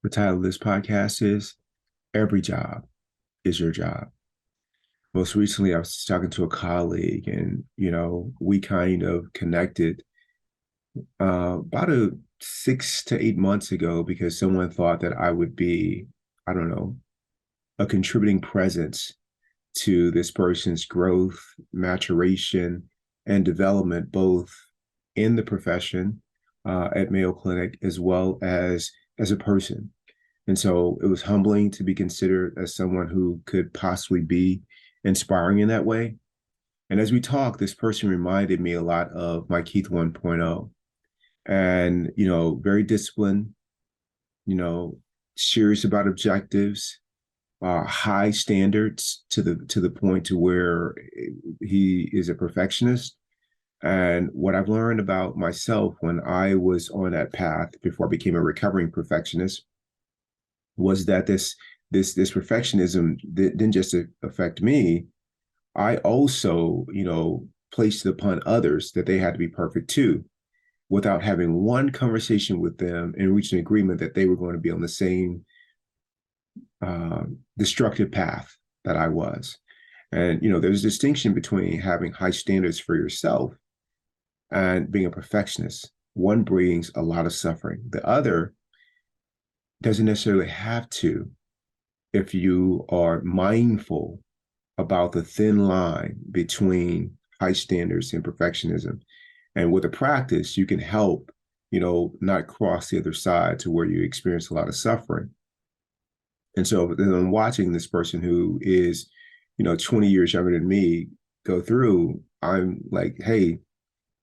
The title of this podcast is Every Job is Your Job. Most recently, I was talking to a colleague, and we kind of connected about 6 to 8 months ago because someone thought that I would be, I don't know, a contributing presence to this person's growth, maturation, and development, both in the profession at Mayo Clinic as well as a person. And so it was humbling to be considered as someone who could possibly be inspiring in that way. And as we talked, this person reminded me a lot of my Keith 1.0. And, very disciplined, you know, serious about objectives, high standards to the point to where he is a perfectionist. And what I've learned about myself when I was on that path before I became a recovering perfectionist was that this perfectionism didn't just affect me. I also, placed it upon others that they had to be perfect too, without having one conversation with them and reaching an agreement that they were going to be on the same uh, destructive path that I was. And there's a distinction between having high standards for yourself and being a perfectionist. One brings a lot of suffering. The other doesn't necessarily have to if you are mindful about the thin line between high standards and perfectionism. And with a practice, you can help, not cross the other side to where you experience a lot of suffering. And so then I'm watching this person who is, 20 years younger than me go through, I'm like, hey,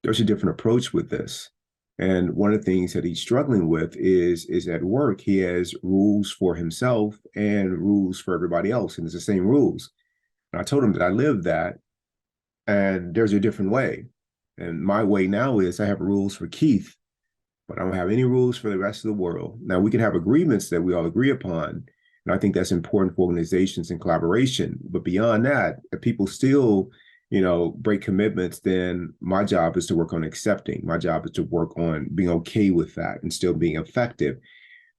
there's a different approach with this. And one of the things that he's struggling with is at work, he has rules for himself and rules for everybody else. And it's the same rules. And I told him that I live that and there's a different way. And my way now is I have rules for Keith, but I don't have any rules for the rest of the world. Now we can have agreements that we all agree upon. And I think that's important for organizations and collaboration. But beyond that, if people still break commitments, then my job is to work on accepting. My job is to work on being okay with that and still being effective,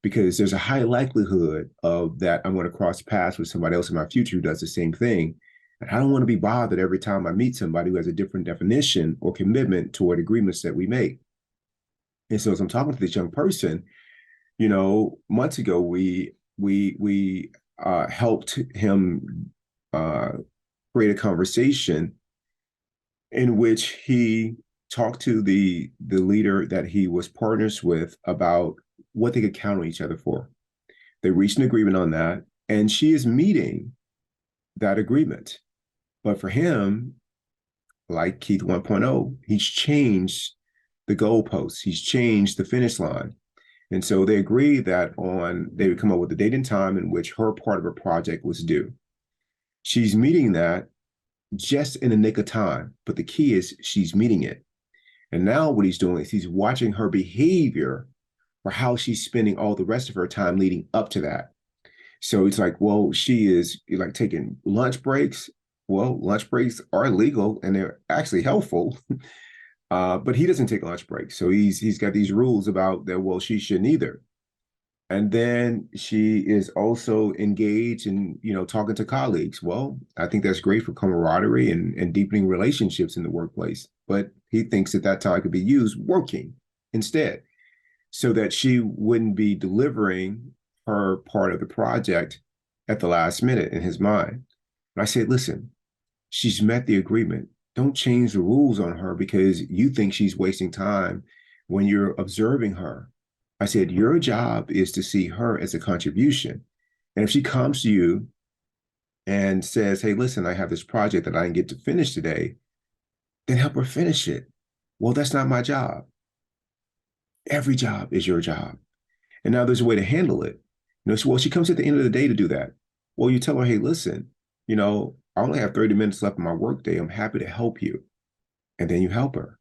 because there's a high likelihood of that I'm going to cross paths with somebody else in my future who does the same thing. And I don't want to be bothered every time I meet somebody who has a different definition or commitment toward agreements that we make. And so as I'm talking to this young person, months ago, we helped him create a conversation in which he talked to the leader that he was partners with about what they could count on each other for. They reached an agreement on that, and she is meeting that agreement. But for him, like Keith 1.0, he's changed the goalposts, he's changed the finish line. And so they agreed that they would come up with a date and time in which her part of her project was due. She's meeting that just in the nick of time. But the key is she's meeting it. And now what he's doing is he's watching her behavior for how she's spending all the rest of her time leading up to that. So it's like, well, she is like taking lunch breaks. Well, lunch breaks are legal and they're actually helpful. But he doesn't take lunch breaks. So he's got these rules about that. Well, she shouldn't either. And then she is also engaged in, talking to colleagues. Well, I think that's great for camaraderie and deepening relationships in the workplace. But he thinks that time could be used working instead, so that she wouldn't be delivering her part of the project at the last minute in his mind. And I said, listen, she's met the agreement. Don't change the rules on her because you think she's wasting time when you're observing her. I said, your job is to see her as a contribution. And if she comes to you and says, hey, listen, I have this project that I didn't get to finish today, then help her finish it. Well, that's not my job. Every job is your job. And now there's a way to handle it. So, well, she comes at the end of the day to do that. Well, you tell her, hey, listen, I only have 30 minutes left in my workday. I'm happy to help you. And then you help her.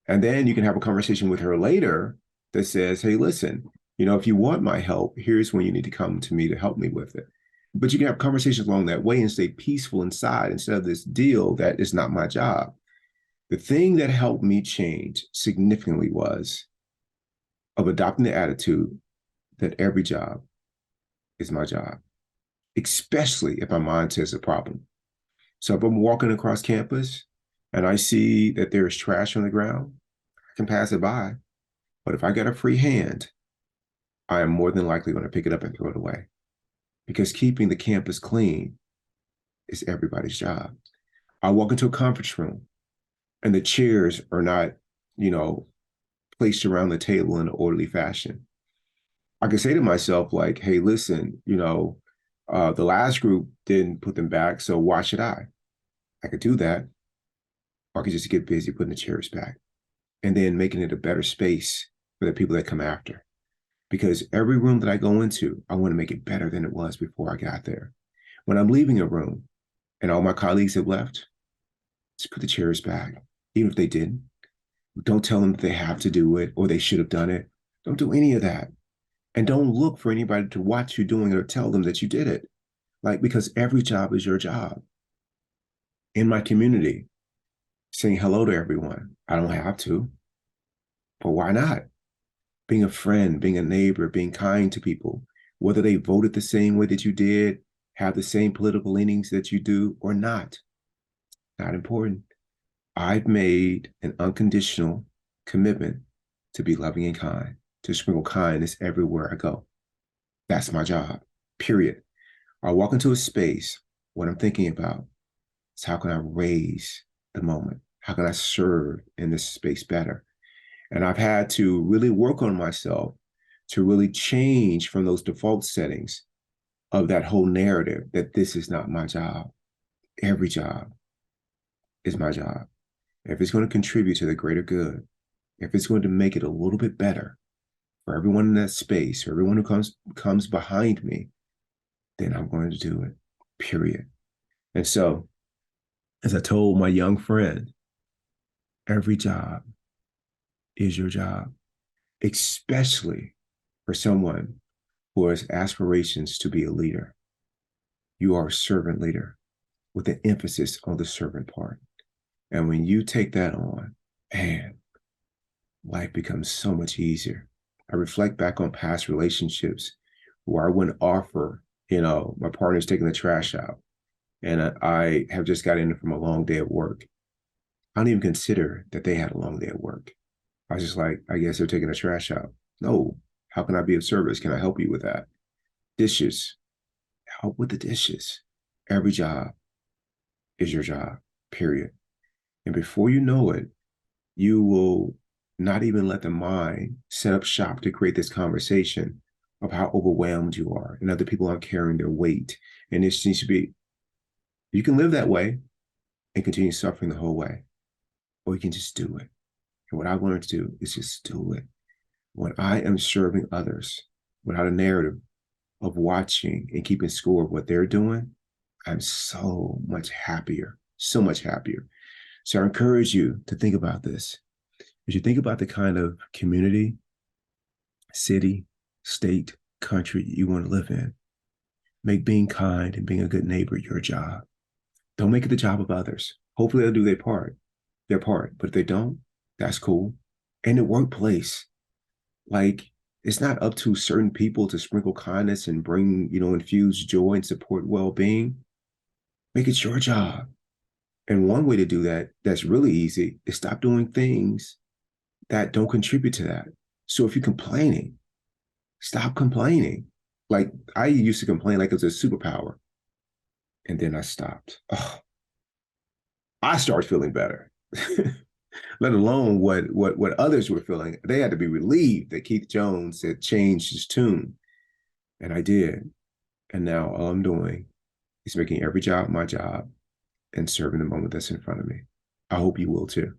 And then you can have a conversation with her later that says, hey, listen, if you want my help, here's when you need to come to me to help me with it. But you can have conversations along that way and stay peaceful inside instead of this deal that is not my job. The thing that helped me change significantly was of adopting the attitude that every job is my job, especially if my mind says a problem. So if I'm walking across campus and I see that there's trash on the ground, I can pass it by. But if I get a free hand, I am more than likely going to pick it up and throw it away because keeping the campus clean is everybody's job. I walk into a conference room and the chairs are not, you know, placed around the table in an orderly fashion. I can say to myself, like, hey, listen, the last group didn't put them back, so why should I? I could do that, or I could just get busy putting the chairs back and then making it a better space for the people that come after. Because every room that I go into, I want to make it better than it was before I got there. When I'm leaving a room and all my colleagues have left, just put the chairs back, even if they didn't. Don't tell them that they have to do it or they should have done it. Don't do any of that. And don't look for anybody to watch you doing it or tell them that you did it. Like, because every job is your job. In my community, saying hello to everyone. I don't have to, but why not? Being a friend, being a neighbor, being kind to people, whether they voted the same way that you did, have the same political leanings that you do or not, not important. I've made an unconditional commitment to be loving and kind, to sprinkle kindness everywhere I go. That's my job, period. I walk into a space, what I'm thinking about is how can I raise the moment? How can I serve in this space better? And I've had to really work on myself to really change from those default settings of that whole narrative that this is not my job. Every job is my job. If it's going to contribute to the greater good, if it's going to make it a little bit better for everyone in that space, or everyone who comes behind me, then I'm going to do it, period. And so, as I told my young friend, every job is your job, especially for someone who has aspirations to be a leader. You are a servant leader with an emphasis on the servant part. And when you take that on, man, life becomes so much easier. I reflect back on past relationships where I wouldn't offer, my partner's taking the trash out and I have just got in from a long day at work. I don't even consider that they had a long day at work. I was just like, I guess they're taking the trash out. No, how can I be of service? Can I help you with that? Dishes, help with the dishes. Every job is your job, period. And before you know it, you will not even let the mind set up shop to create this conversation of how overwhelmed you are and other people aren't carrying their weight. And this needs to be, you can live that way and continue suffering the whole way, or you can just do it. And what I've learned to do is just do it. When I am serving others without a narrative of watching and keeping score of what they're doing, I'm so much happier, so much happier. So I encourage you to think about this. As you think about the kind of community, city, state, country you want to live in, make being kind and being a good neighbor your job. Don't make it the job of others. Hopefully they'll do their part. But if they don't, that's cool. In the workplace, like, it's not up to certain people to sprinkle kindness and bring, infuse joy and support well-being. Make it your job. And one way to do that, that's really easy, is stop doing things that don't contribute to that. So if you're complaining, stop complaining. Like, I used to complain like it was a superpower. And then I stopped. Oh, I started feeling better. Let alone what others were feeling. They had to be relieved that Keith Jones had changed his tune. And I did. And now all I'm doing is making every job my job and serving the moment that's in front of me. I hope you will too.